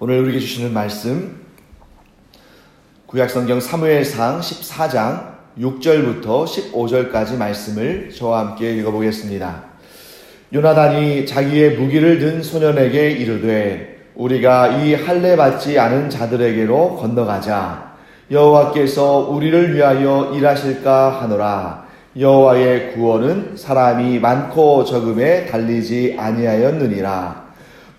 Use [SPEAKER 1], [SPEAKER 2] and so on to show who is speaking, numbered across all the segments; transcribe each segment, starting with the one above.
[SPEAKER 1] 오늘 우리에게 주시는 말씀 구약성경 사무엘상 14장 6절부터 15절까지 말씀을 저와 함께 읽어보겠습니다. 요나단이 자기의 무기를 든 소년에게 이르되 우리가 이 할례 받지 않은 자들에게로 건너가자. 여호와께서 우리를 위하여 일하실까 하노라. 여호와의 구원은 사람이 많고 적음에 달리지 아니하였느니라.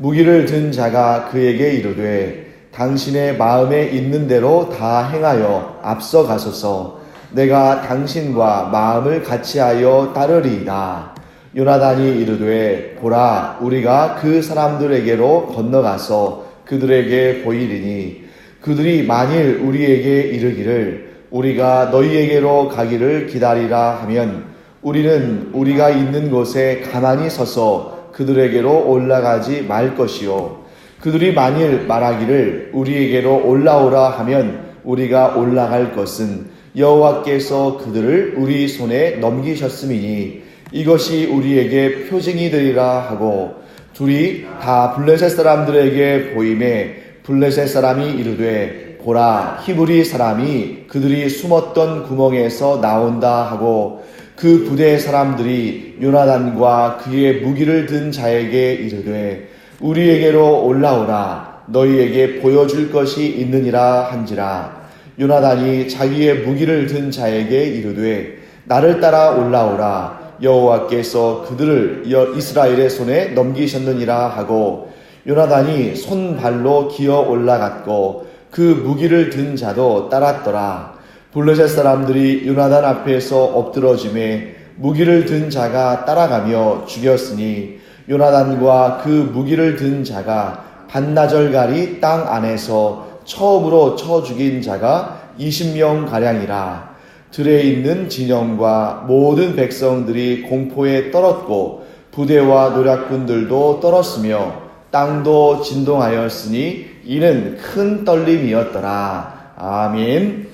[SPEAKER 1] 무기를 든 자가 그에게 이르되 당신의 마음에 있는 대로 다 행하여 앞서가소서. 내가 당신과 마음을 같이하여 따르리이다. 요나단이 이르되 보라, 우리가 그 사람들에게로 건너가서 그들에게 보이리니 그들이 만일 우리에게 이르기를 우리가 너희에게로 가기를 기다리라 하면 우리는 우리가 있는 곳에 가만히 서서 그들에게로 올라가지 말 것이요, 그들이 만일 말하기를 우리에게로 올라오라 하면 우리가 올라갈 것은 여호와께서 그들을 우리 손에 넘기셨음이니 이것이 우리에게 표징이 되리라 하고, 둘이 다 블레셋 사람들에게 보임에 블레셋 사람이 이르되 보라, 히브리 사람이 그들이 숨었던 구멍에서 나온다 하고, 그 부대 사람들이 요나단과 그의 무기를 든 자에게 이르되 우리에게로 올라오라, 너희에게 보여줄 것이 있느니라 한지라. 요나단이 자기의 무기를 든 자에게 이르되 나를 따라 올라오라, 여호와께서 그들을 이스라엘의 손에 넘기셨느니라 하고, 요나단이 손발로 기어 올라갔고 그 무기를 든 자도 따랐더라. 블레셋 사람들이 요나단 앞에서 엎드러짐에 무기를 든 자가 따라가며 죽였으니 요나단과 그 무기를 든 자가 반나절가리 땅 안에서 처음으로 쳐 죽인 자가 20명 가량이라. 들에 있는 진영과 모든 백성들이 공포에 떨었고 부대와 노략군들도 떨었으며 땅도 진동하였으니 이는 큰 떨림이었더라. 아멘.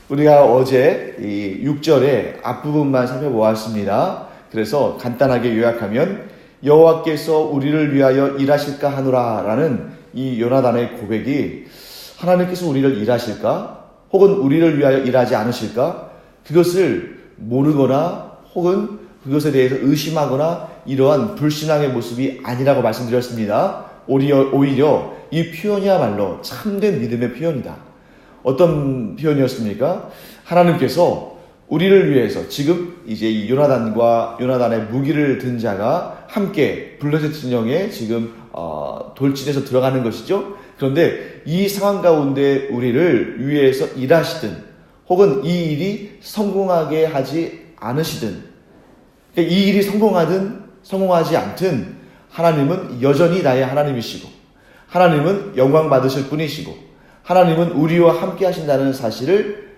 [SPEAKER 1] 우리가 어제 이 6절의 앞부분만 살펴보았습니다. 그래서 간단하게 요약하면 여호와께서 우리를 위하여 일하실까 하노라 라는 이 요나단의 고백이, 하나님께서 우리를 일하실까? 혹은 우리를 위하여 일하지 않으실까? 그것을 모르거나 혹은 그것에 대해서 의심하거나 이러한 불신앙의 모습이 아니라고 말씀드렸습니다. 오히려 이 표현이야말로 참된 믿음의 표현이다. 어떤 표현이었습니까? 하나님께서 우리를 위해서 지금 이제 이 요나단의 무기를 든 자가 함께 블레셋 진영에 지금 돌진해서 들어가는 것이죠. 그런데 이 상황 가운데 우리를 위해서 일하시든 혹은 이 일이 성공하게 하지 않으시든, 그러니까 이 일이 성공하든 성공하지 않든 하나님은 여전히 나의 하나님이시고 하나님은 영광 받으실 분이시고 하나님은 우리와 함께 하신다는 사실을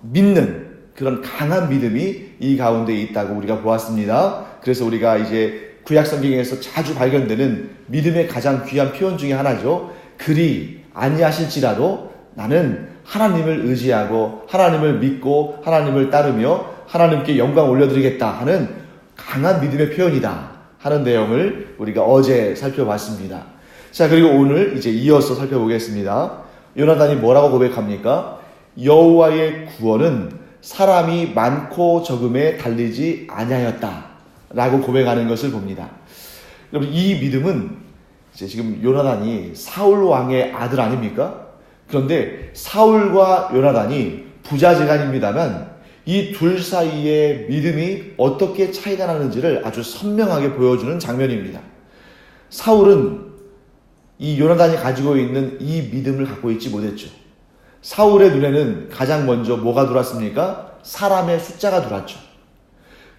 [SPEAKER 1] 믿는 그런 강한 믿음이 이 가운데 있다고 우리가 보았습니다. 그래서 우리가 이제 구약성경에서 자주 발견되는 믿음의 가장 귀한 표현 중에 하나죠. 그리 아니하실지라도 나는 하나님을 의지하고 하나님을 믿고 하나님을 따르며 하나님께 영광 올려드리겠다 하는 강한 믿음의 표현이다 하는 내용을 우리가 어제 살펴봤습니다. 자, 그리고 오늘 이제 이어서 살펴보겠습니다. 요나단이 뭐라고 고백합니까? 여호와의 구원은 사람이 많고 적음에 달리지 아니하였다 라고 고백하는 것을 봅니다. 여러분, 이 믿음은 이제 지금 요나단이 사울 왕의 아들 아닙니까? 그런데 사울과 요나단이 부자지간입니다만 이 둘 사이의 믿음이 어떻게 차이가 나는지를 아주 선명하게 보여주는 장면입니다. 사울은 이 요나단이 가지고 있는 이 믿음을 갖고 있지 못했죠. 사울의 눈에는 가장 먼저 뭐가 들어왔습니까? 사람의 숫자가 들어왔죠.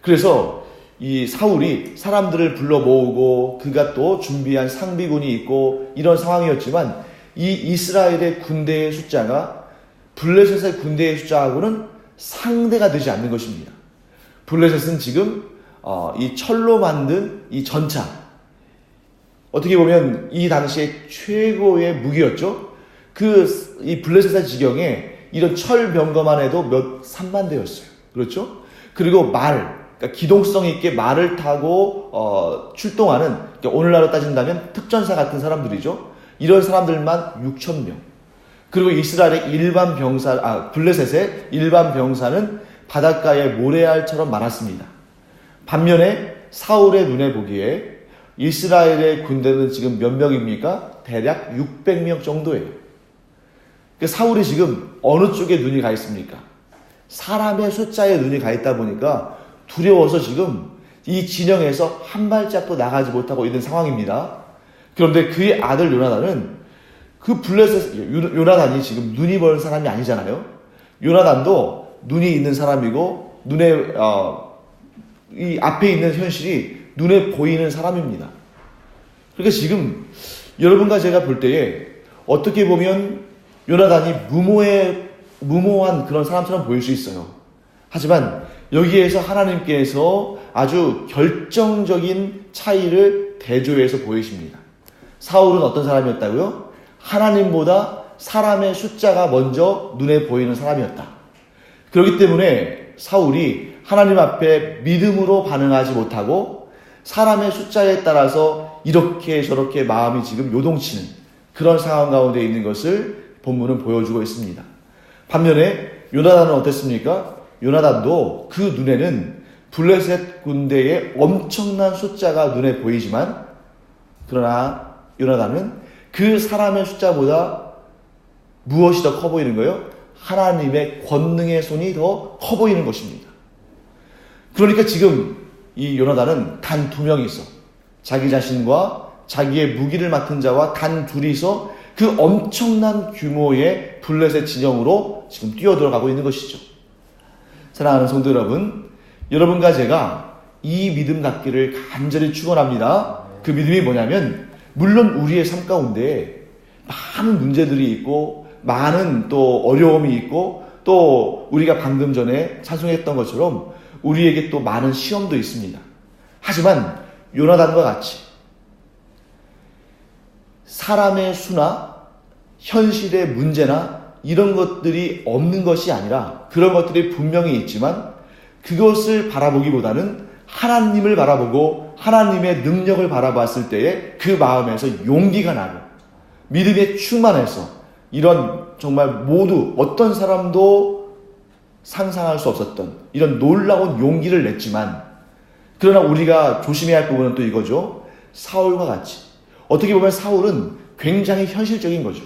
[SPEAKER 1] 그래서 이 사울이 사람들을 불러 모으고 그가 또 준비한 상비군이 있고 이런 상황이었지만 이 이스라엘의 군대의 숫자가 블레셋의 군대의 숫자하고는 상대가 되지 않는 것입니다. 블레셋은 지금 이 철로 만든 이 전차, 어떻게 보면 이 당시에 최고의 무기였죠. 이 블레셋의 지경에 이런 철 병거만 해도 3만 대였어요. 그렇죠? 그리고 그러니까 기동성 있게 말을 타고 출동하는, 그러니까 오늘날로 따진다면 특전사 같은 사람들이죠. 이런 사람들만 6,000명. 그리고 이스라엘의 블레셋의 일반 병사는 바닷가의 모래알처럼 많았습니다. 반면에 사울의 눈에 보기에 이스라엘의 군대는 지금 몇 명입니까? 대략 600명 정도예요. 사울이 지금 어느 쪽에 눈이 가 있습니까? 사람의 숫자에 눈이 가 있다 보니까 두려워서 지금 이 진영에서 한 발짝도 나가지 못하고 있는 상황입니다. 그런데 그의 아들 요나단은 요나단이 지금 눈이 먼 사람이 아니잖아요. 요나단도 눈이 있는 사람이고 이 앞에 있는 현실이 눈에 보이는 사람입니다. 그러니까 지금 여러분과 제가 볼 때에 어떻게 보면 요나단이 무모한 그런 사람처럼 보일 수 있어요. 하지만 여기에서 하나님께서 아주 결정적인 차이를 대조해서 보이십니다. 사울은 어떤 사람이었다고요? 하나님보다 사람의 숫자가 먼저 눈에 보이는 사람이었다. 그렇기 때문에 사울이 하나님 앞에 믿음으로 반응하지 못하고 사람의 숫자에 따라서 이렇게 저렇게 마음이 지금 요동치는 그런 상황 가운데 있는 것을 본문은 보여주고 있습니다. 반면에 요나단은 어땠습니까? 요나단도 그 눈에는 블레셋 군대의 엄청난 숫자가 눈에 보이지만 그러나 요나단은 그 사람의 숫자보다 무엇이 더 커 보이는 거예요? 하나님의 권능의 손이 더 커 보이는 것입니다. 그러니까 지금 이 요나단은 단 2명이 있어. 자기 자신과 자기의 무기를 맡은 자와 단 둘이서 그 엄청난 규모의 블레셋 진영으로 지금 뛰어들어가고 있는 것이죠. 사랑하는 성도 여러분, 여러분과 제가 이 믿음 갖기를 간절히 축원합니다. 그 믿음이 뭐냐면 물론 우리의 삶 가운데 많은 문제들이 있고 많은 또 어려움이 있고 또 우리가 방금 전에 찬송했던 것처럼 우리에게 또 많은 시험도 있습니다. 하지만 요나단과 같이 사람의 수나 현실의 문제나 이런 것들이 없는 것이 아니라 그런 것들이 분명히 있지만 그것을 바라보기보다는 하나님을 바라보고 하나님의 능력을 바라봤을 때에 그 마음에서 용기가 나고 믿음에 충만해서 이런 정말 모두 어떤 사람도 상상할 수 없었던 이런 놀라운 용기를 냈지만 그러나 우리가 조심해야 할 부분은 또 이거죠. 사울과 같이 어떻게 보면 사울은 굉장히 현실적인 거죠.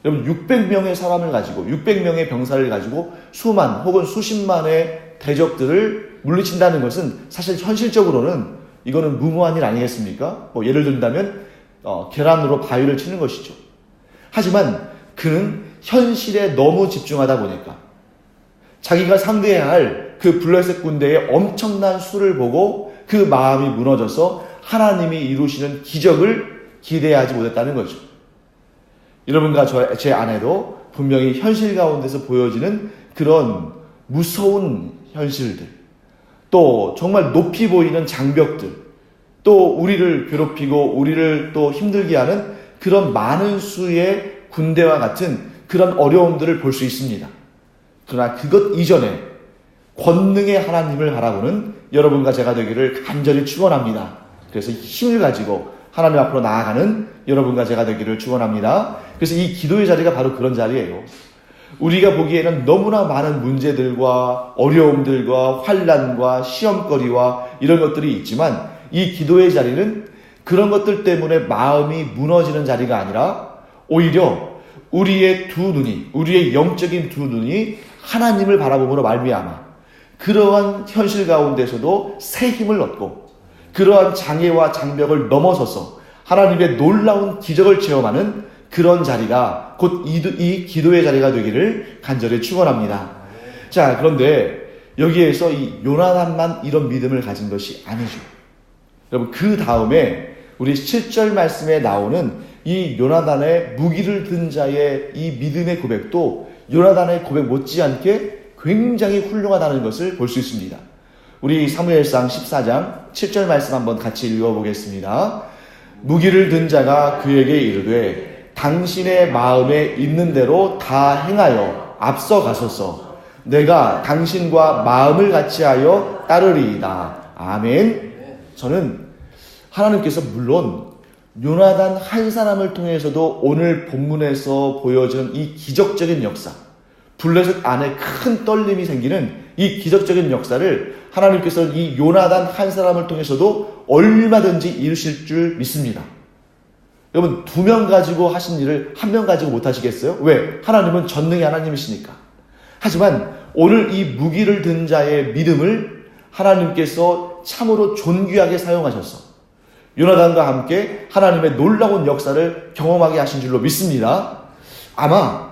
[SPEAKER 1] 여러분 600명의 사람을 가지고 600명의 병사를 가지고 수만 혹은 수십만의 대적들을 물리친다는 것은 사실 현실적으로는 이거는 무모한 일 아니겠습니까? 예를 든다면 계란으로 바위를 치는 것이죠. 하지만 그는 현실에 너무 집중하다 보니까 자기가 상대해야 할 그 블레셋 군대의 엄청난 수를 보고 그 마음이 무너져서 하나님이 이루시는 기적을 기대하지 못했다는 거죠. 여러분과 제 아내도 분명히 현실 가운데서 보여지는 그런 무서운 현실들, 또 정말 높이 보이는 장벽들, 또 우리를 괴롭히고 우리를 또 힘들게 하는 그런 많은 수의 군대와 같은 그런 어려움들을 볼 수 있습니다. 그러나 그것 이전에 권능의 하나님을 바라보는 여러분과 제가 되기를 간절히 축원합니다. 그래서 힘을 가지고 하나님 앞으로 나아가는 여러분과 제가 되기를 축원합니다. 그래서 이 기도의 자리가 바로 그런 자리예요. 우리가 보기에는 너무나 많은 문제들과 어려움들과 환난과 시험거리와 이런 것들이 있지만 이 기도의 자리는 그런 것들 때문에 마음이 무너지는 자리가 아니라 오히려 우리의 우리의 영적인 두 눈이 하나님을 바라봄으로 말미암아 그러한 현실 가운데서도 새 힘을 얻고 그러한 장애와 장벽을 넘어서서 하나님의 놀라운 기적을 체험하는 그런 자리가 곧 이 기도의 자리가 되기를 간절히 축원합니다. 자, 그런데 여기에서 이 요나단만 이런 믿음을 가진 것이 아니죠. 여러분, 그 다음에 우리 7절 말씀에 나오는 이 요나단의 무기를 든 자의 이 믿음의 고백도 요나단의 고백 못지않게 굉장히 훌륭하다는 것을 볼 수 있습니다. 우리 사무엘상 14장 7절 말씀 한번 같이 읽어보겠습니다. 무기를 든 자가 그에게 이르되 당신의 마음에 있는 대로 다 행하여 앞서가소서. 내가 당신과 마음을 같이하여 따르리이다. 아멘. 저는 하나님께서 물론 요나단 한 사람을 통해서도 오늘 본문에서 보여주는 이 기적적인 역사, 블레셋 안에 큰 떨림이 생기는 이 기적적인 역사를 하나님께서 이 요나단 한 사람을 통해서도 얼마든지 이루실 줄 믿습니다. 여러분, 2명 가지고 하신 일을 1명 가지고 못 하시겠어요? 왜? 하나님은 전능의 하나님이시니까. 하지만 오늘 이 무기를 든 자의 믿음을 하나님께서 참으로 존귀하게 사용하셔서 요나단과 함께 하나님의 놀라운 역사를 경험하게 하신 줄로 믿습니다. 아마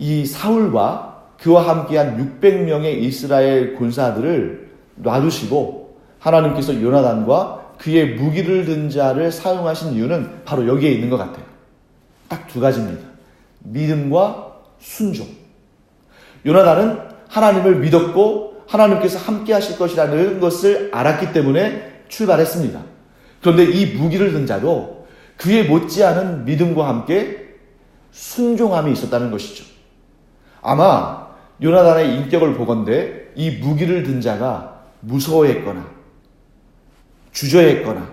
[SPEAKER 1] 이 사울과 그와 함께한 600명의 이스라엘 군사들을 놔두시고 하나님께서 요나단과 그의 무기를 든 자를 사용하신 이유는 바로 여기에 있는 것 같아요. 딱 2가지입니다. 믿음과 순종. 요나단은 하나님을 믿었고 하나님께서 함께 하실 것이라는 것을 알았기 때문에 출발했습니다. 그런데 이 무기를 든 자도 그에 못지않은 믿음과 함께 순종함이 있었다는 것이죠. 아마 요나단의 인격을 보건대 이 무기를 든 자가 무서워했거나 주저했거나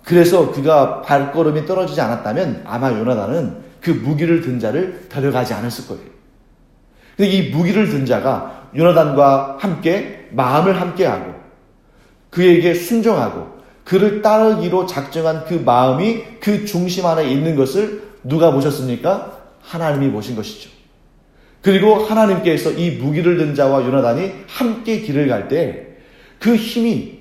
[SPEAKER 1] 그래서 그가 발걸음이 떨어지지 않았다면 아마 요나단은 그 무기를 든 자를 데려가지 않았을 거예요. 근데 이 무기를 든 자가 요나단과 함께 마음을 함께하고 그에게 순종하고 그를 따르기로 작정한 그 마음이 그 중심 안에 있는 것을 누가 보셨습니까? 하나님이 보신 것이죠. 그리고 하나님께서 이 무기를 든 자와 요나단이 함께 길을 갈 때 그 힘이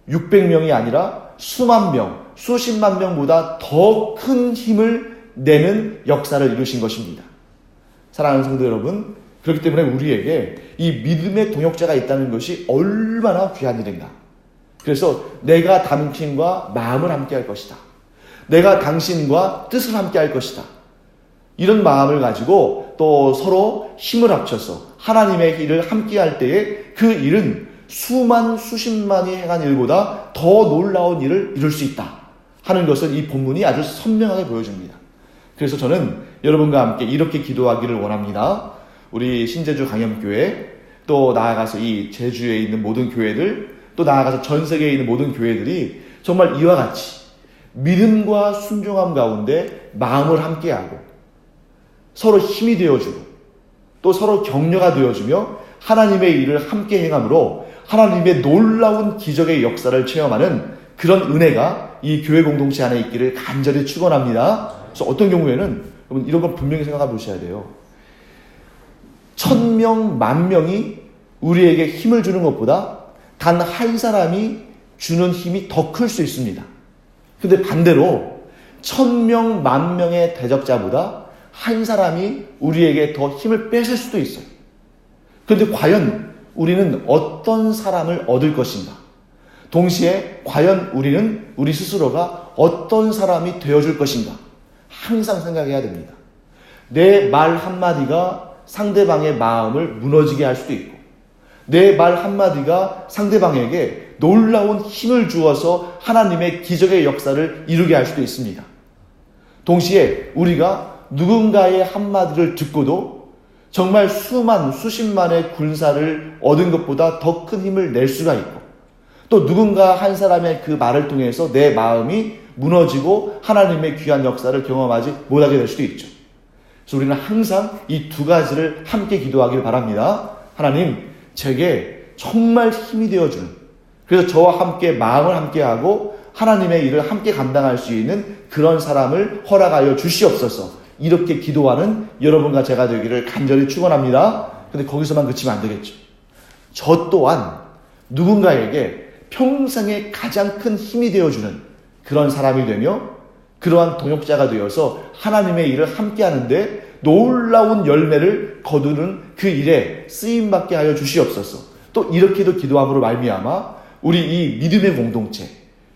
[SPEAKER 1] 600명이 아니라 수만 명, 수십만 명보다 더 큰 힘을 내는 역사를 이루신 것입니다. 사랑하는 성도 여러분, 그렇기 때문에 우리에게 이 믿음의 동역자가 있다는 것이 얼마나 귀한 일인가. 그래서 내가 당신과 마음을 함께 할 것이다. 내가 당신과 뜻을 함께 할 것이다. 이런 마음을 가지고 또 서로 힘을 합쳐서 하나님의 일을 함께 할 때에 그 일은 수만 수십만이 행한 일보다 더 놀라운 일을 이룰 수 있다 하는 것을 이 본문이 아주 선명하게 보여줍니다. 그래서 저는 여러분과 함께 이렇게 기도하기를 원합니다. 우리 신제주 강염교회, 또 나아가서 이 제주에 있는 모든 교회들, 또 나아가서 전 세계에 있는 모든 교회들이 정말 이와 같이 믿음과 순종함 가운데 마음을 함께하고 서로 힘이 되어주고 또 서로 격려가 되어주며 하나님의 일을 함께 행함으로 하나님의 놀라운 기적의 역사를 체험하는 그런 은혜가 이 교회 공동체 안에 있기를 간절히 축원합니다. 그래서 어떤 경우에는 여러분 이런 걸 분명히 생각해 보셔야 돼요. 1000명, 10,000명이 우리에게 힘을 주는 것보다 단 한 사람이 주는 힘이 더 클 수 있습니다. 근데 반대로 1000명, 10,000명의 대적자보다 한 사람이 우리에게 더 힘을 뺏을 수도 있어요. 그런데 과연 우리는 어떤 사람을 얻을 것인가? 동시에 과연 우리는 우리 스스로가 어떤 사람이 되어줄 것인가? 항상 생각해야 됩니다. 내 말 한마디가 상대방의 마음을 무너지게 할 수도 있고 내 말 한마디가 상대방에게 놀라운 힘을 주어서 하나님의 기적의 역사를 이루게 할 수도 있습니다. 동시에 우리가 누군가의 한마디를 듣고도 정말 수만, 수십만의 군사를 얻은 것보다 더 큰 힘을 낼 수가 있고 또 누군가 한 사람의 그 말을 통해서 내 마음이 무너지고 하나님의 귀한 역사를 경험하지 못하게 될 수도 있죠. 그래서 우리는 항상 이 2가지를 함께 기도하길 바랍니다. 하나님, 제게 정말 힘이 되어주는, 그래서 저와 함께 마음을 함께하고 하나님의 일을 함께 감당할 수 있는 그런 사람을 허락하여 주시옵소서. 이렇게 기도하는 여러분과 제가 되기를 간절히 축원합니다. 근데 거기서만 그치면 안 되겠죠. 저 또한 누군가에게 평생에 가장 큰 힘이 되어주는 그런 사람이 되며 그러한 동역자가 되어서 하나님의 일을 함께 하는데 놀라운 열매를 거두는 그 일에 쓰임받게 하여 주시옵소서. 또 이렇게도 기도함으로 말미암아 우리 이 믿음의 공동체,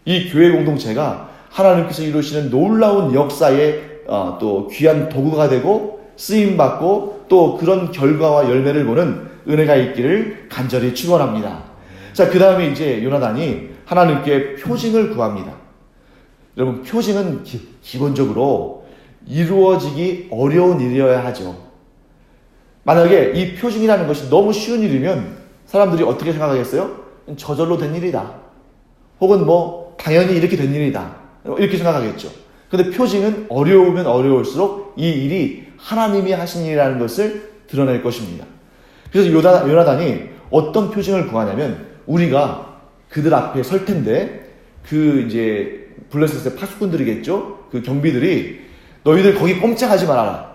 [SPEAKER 1] 이 교회 공동체가 하나님께서 이루시는 놀라운 역사의 또 귀한 도구가 되고 쓰임받고 또 그런 결과와 열매를 보는 은혜가 있기를 간절히 축원합니다. 자, 그 다음에 이제 요나단이 하나님께 표징을 구합니다. 여러분, 표징은 기본적으로 이루어지기 어려운 일이어야 하죠. 만약에 이 표징이라는 것이 너무 쉬운 일이면 사람들이 어떻게 생각하겠어요? 저절로 된 일이다. 혹은 당연히 이렇게 된 일이다. 이렇게 생각하겠죠. 근데 표징은 어려우면 어려울수록 이 일이 하나님이 하신 일이라는 것을 드러낼 것입니다. 그래서 요나단이 어떤 표징을 구하냐면 우리가 그들 앞에 설 텐데 이제 블레셋의 파수꾼들이겠죠. 그 경비들이 너희들 거기 꼼짝하지 말아라.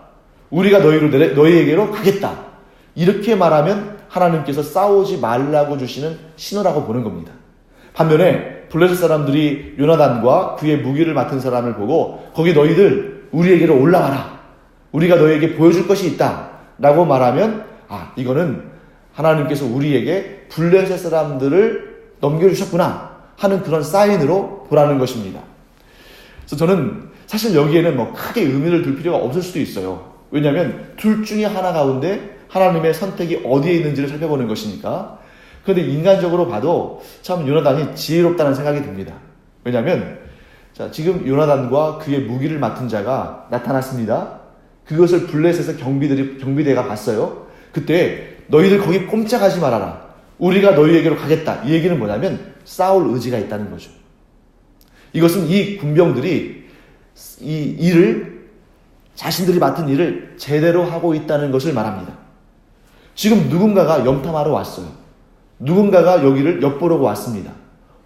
[SPEAKER 1] 우리가 너희에게로 가겠다. 이렇게 말하면 하나님께서 싸우지 말라고 주시는 신호라고 보는 겁니다. 반면에 블레셋 사람들이 요나단과 그의 무기를 맡은 사람을 보고 거기 너희들 우리에게로 올라와라. 우리가 너희에게 보여줄 것이 있다. 라고 말하면 이거는 하나님께서 우리에게 블레셋 사람들을 넘겨주셨구나 하는 그런 사인으로 보라는 것입니다. 그래서 저는 사실 여기에는 크게 의미를 둘 필요가 없을 수도 있어요. 왜냐하면 둘 중에 하나 가운데 하나님의 선택이 어디에 있는지를 살펴보는 것이니까. 그런데 인간적으로 봐도 참 요나단이 지혜롭다는 생각이 듭니다. 왜냐하면 지금 요나단과 그의 무기를 맡은 자가 나타났습니다. 그것을 블레셋의 경비대가 봤어요. 그때 너희들 거기 꼼짝하지 말아라. 우리가 너희에게로 가겠다. 이 얘기는 뭐냐면 싸울 의지가 있다는 거죠. 이것은 이 군병들이 자신들이 맡은 일을 제대로 하고 있다는 것을 말합니다. 지금 누군가가 염탐하러 왔어요. 누군가가 여기를 엿보려고 왔습니다.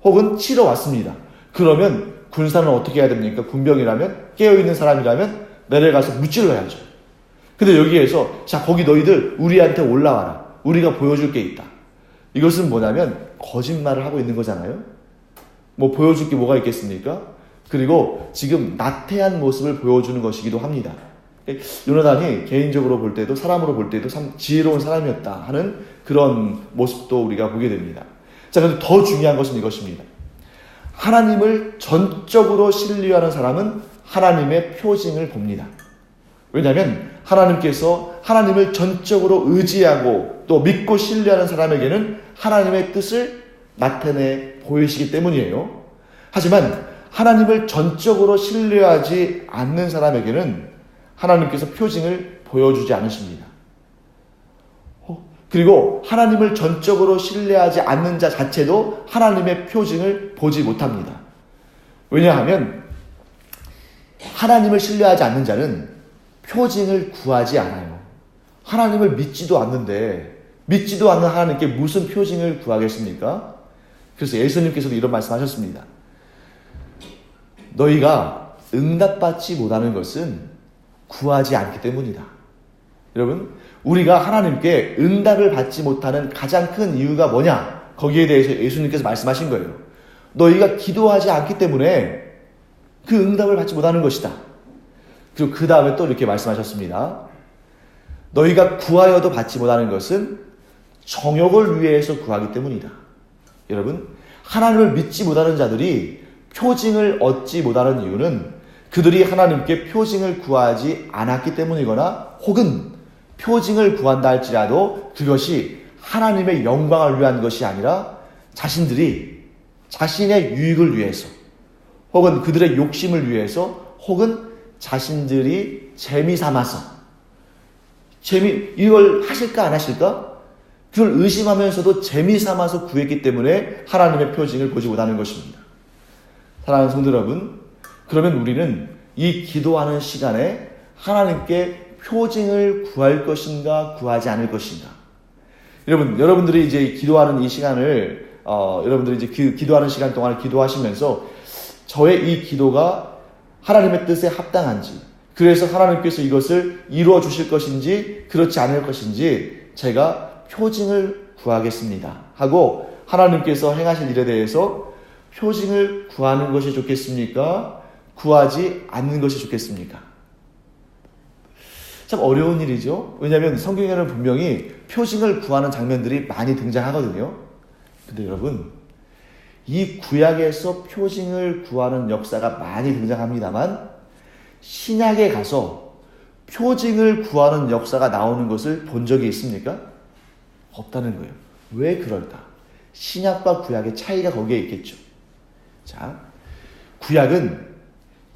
[SPEAKER 1] 혹은 치러 왔습니다. 그러면 군사는 어떻게 해야 됩니까? 군병이라면, 깨어있는 사람이라면 내려가서 무찔러야죠. 근데 여기에서 거기 너희들 우리한테 올라와라. 우리가 보여줄 게 있다. 이것은 뭐냐면 거짓말을 하고 있는 거잖아요. 보여줄 게 뭐가 있겠습니까? 그리고 지금 나태한 모습을 보여주는 것이기도 합니다. 요나단이 개인적으로 볼 때도 사람으로 볼 때도 참 지혜로운 사람이었다 하는 그런 모습도 우리가 보게 됩니다. 그런데 더 중요한 것은 이것입니다. 하나님을 전적으로 신뢰하는 사람은 하나님의 표징을 봅니다. 왜냐하면 하나님께서 하나님을 전적으로 의지하고 또 믿고 신뢰하는 사람에게는 하나님의 뜻을 나타내 보이시기 때문이에요. 하지만 하나님을 전적으로 신뢰하지 않는 사람에게는 하나님께서 표징을 보여주지 않으십니다. 그리고 하나님을 전적으로 신뢰하지 않는 자 자체도 하나님의 표징을 보지 못합니다. 왜냐하면 하나님을 신뢰하지 않는 자는 표징을 구하지 않아요. 하나님을 믿지도 않는데 믿지도 않는 하나님께 무슨 표징을 구하겠습니까? 그래서 예수님께서도 이런 말씀하셨습니다. 너희가 응답받지 못하는 것은 구하지 않기 때문이다. 여러분, 우리가 하나님께 응답을 받지 못하는 가장 큰 이유가 뭐냐? 거기에 대해서 예수님께서 말씀하신 거예요. 너희가 기도하지 않기 때문에 그 응답을 받지 못하는 것이다. 그리고 그 다음에 또 이렇게 말씀하셨습니다. 너희가 구하여도 받지 못하는 것은 정욕을 위해서 구하기 때문이다. 여러분, 하나님을 믿지 못하는 자들이 표징을 얻지 못하는 이유는 그들이 하나님께 표징을 구하지 않았기 때문이거나 혹은 표징을 구한다 할지라도 그것이 하나님의 영광을 위한 것이 아니라 자신들이 자신의 유익을 위해서 혹은 그들의 욕심을 위해서 혹은 자신들이 재미삼아서 이걸 하실까 안 하실까? 그걸 의심하면서도 재미삼아서 구했기 때문에 하나님의 표징을 보지 못하는 것입니다. 사랑하는 성도 여러분, 그러면 우리는 이 기도하는 시간에 하나님께 표징을 구할 것인가 구하지 않을 것인가? 여러분들이 이제 기도하는 이 시간을 여러분들이 이제 기도하는 시간 동안 기도하시면서 저의 이 기도가 하나님의 뜻에 합당한지, 그래서 하나님께서 이것을 이루어 주실 것인지 그렇지 않을 것인지 제가 표징을 구하겠습니다 하고 하나님께서 행하실 일에 대해서 표징을 구하는 것이 좋겠습니까? 구하지 않는 것이 좋겠습니까? 참 어려운 일이죠. 왜냐하면 성경에는 분명히 표징을 구하는 장면들이 많이 등장하거든요. 근데 여러분, 이 구약에서 표징을 구하는 역사가 많이 등장합니다만 신약에 가서 표징을 구하는 역사가 나오는 것을 본 적이 있습니까? 없다는 거예요. 왜 그럴까? 신약과 구약의 차이가 거기에 있겠죠. 자, 구약은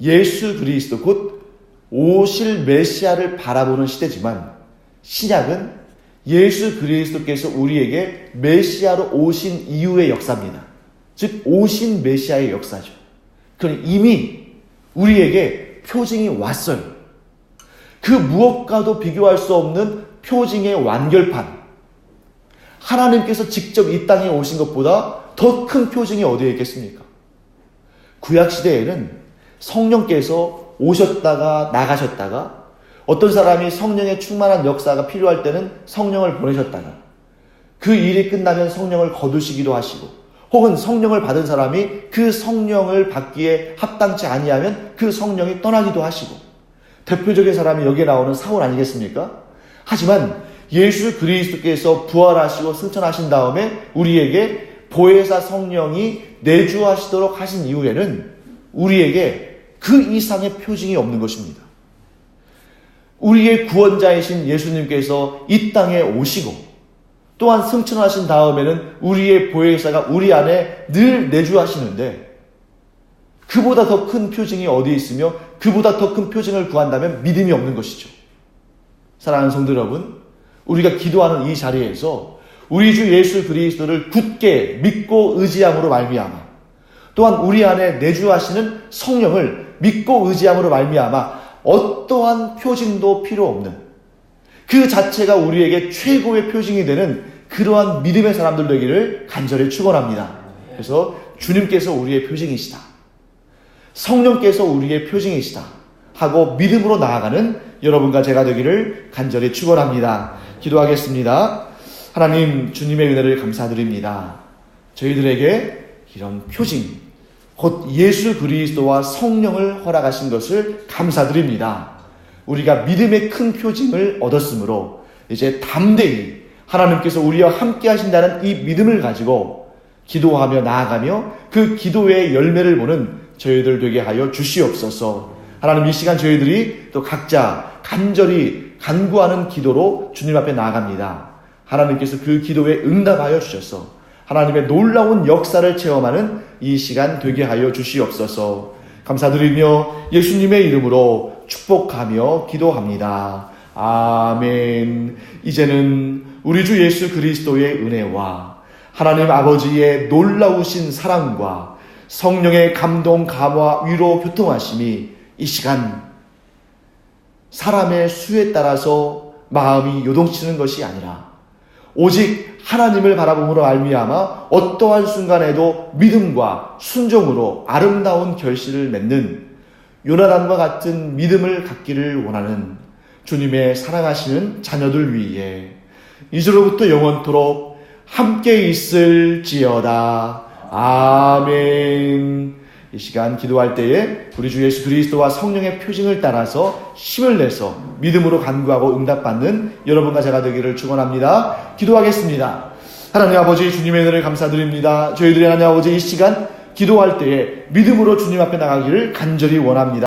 [SPEAKER 1] 예수 그리스도 곧 오실 메시아를 바라보는 시대지만 신약은 예수 그리스도께서 우리에게 메시아로 오신 이후의 역사입니다. 즉 오신 메시아의 역사죠. 그러니 이미 우리에게 표징이 왔어요. 그 무엇과도 비교할 수 없는 표징의 완결판. 하나님께서 직접 이 땅에 오신 것보다 더 큰 표징이 어디에 있겠습니까? 구약시대에는 성령께서 오셨다가 나가셨다가, 어떤 사람이 성령의 충만한 역사가 필요할 때는 성령을 보내셨다가, 그 일이 끝나면 성령을 거두시기도 하시고, 혹은 성령을 받은 사람이 그 성령을 받기에 합당치 아니하면 그 성령이 떠나기도 하시고, 대표적인 사람이 여기에 나오는 사울 아니겠습니까? 하지만 예수 그리스도께서 부활하시고 승천하신 다음에 우리에게 보혜사 성령이 내주하시도록 하신 이후에는 우리에게 그 이상의 표징이 없는 것입니다. 우리의 구원자이신 예수님께서 이 땅에 오시고 또한 승천하신 다음에는 우리의 보혜사가 우리 안에 늘 내주하시는데, 그보다 더 큰 표징이 어디 있으며 그보다 더 큰 표징을 구한다면 믿음이 없는 것이죠. 사랑하는 성도 여러분, 우리가 기도하는 이 자리에서 우리 주 예수 그리스도를 굳게 믿고 의지함으로 말미암아, 또한 우리 안에 내주하시는 성령을 믿고 의지함으로 말미암아 어떠한 표징도 필요 없는, 그 자체가 우리에게 최고의 표징이 되는 그러한 믿음의 사람들 되기를 간절히 축원합니다. 그래서 주님께서 우리의 표징이시다, 성령께서 우리의 표징이시다 하고 믿음으로 나아가는 여러분과 제가 되기를 간절히 축원합니다. 기도하겠습니다. 하나님, 주님의 은혜를 감사드립니다. 저희들에게 이런 표징, 곧 예수 그리스도와 성령을 허락하신 것을 감사드립니다. 우리가 믿음의 큰 표징을 얻었으므로 이제 담대히 하나님께서 우리와 함께 하신다는 이 믿음을 가지고 기도하며 나아가며 그 기도의 열매를 보는 저희들 되게 하여 주시옵소서. 하나님, 이 시간 저희들이 또 각자 간절히 간구하는 기도로 주님 앞에 나아갑니다. 하나님께서 그 기도에 응답하여 주셔서 하나님의 놀라운 역사를 체험하는 이 시간 되게 하여 주시옵소서. 감사드리며 예수님의 이름으로 축복하며 기도합니다. 아멘. 이제는 우리 주 예수 그리스도의 은혜와 하나님 아버지의 놀라우신 사랑과 성령의 감동, 감화, 위로, 교통하심이 이 시간 사람의 수에 따라서 마음이 요동치는 것이 아니라 오직 하나님을 바라봄으로 말미암아 어떠한 순간에도 믿음과 순종으로 아름다운 결실을 맺는 요나단과 같은 믿음을 갖기를 원하는 주님의 사랑하시는 자녀들 위에 이제로부터 영원토록 함께 있을지어다. 아멘. 이 시간 기도할 때에 우리 주 예수 그리스도와 성령의 표징을 따라서 힘을 내서 믿음으로 간구하고 응답받는 여러분과 제가 되기를 축원합니다. 기도하겠습니다. 하나님 아버지, 주님의 은혜를 감사드립니다. 저희들의 하나님 아버지, 이 시간 기도할 때에 믿음으로 주님 앞에 나가기를 간절히 원합니다.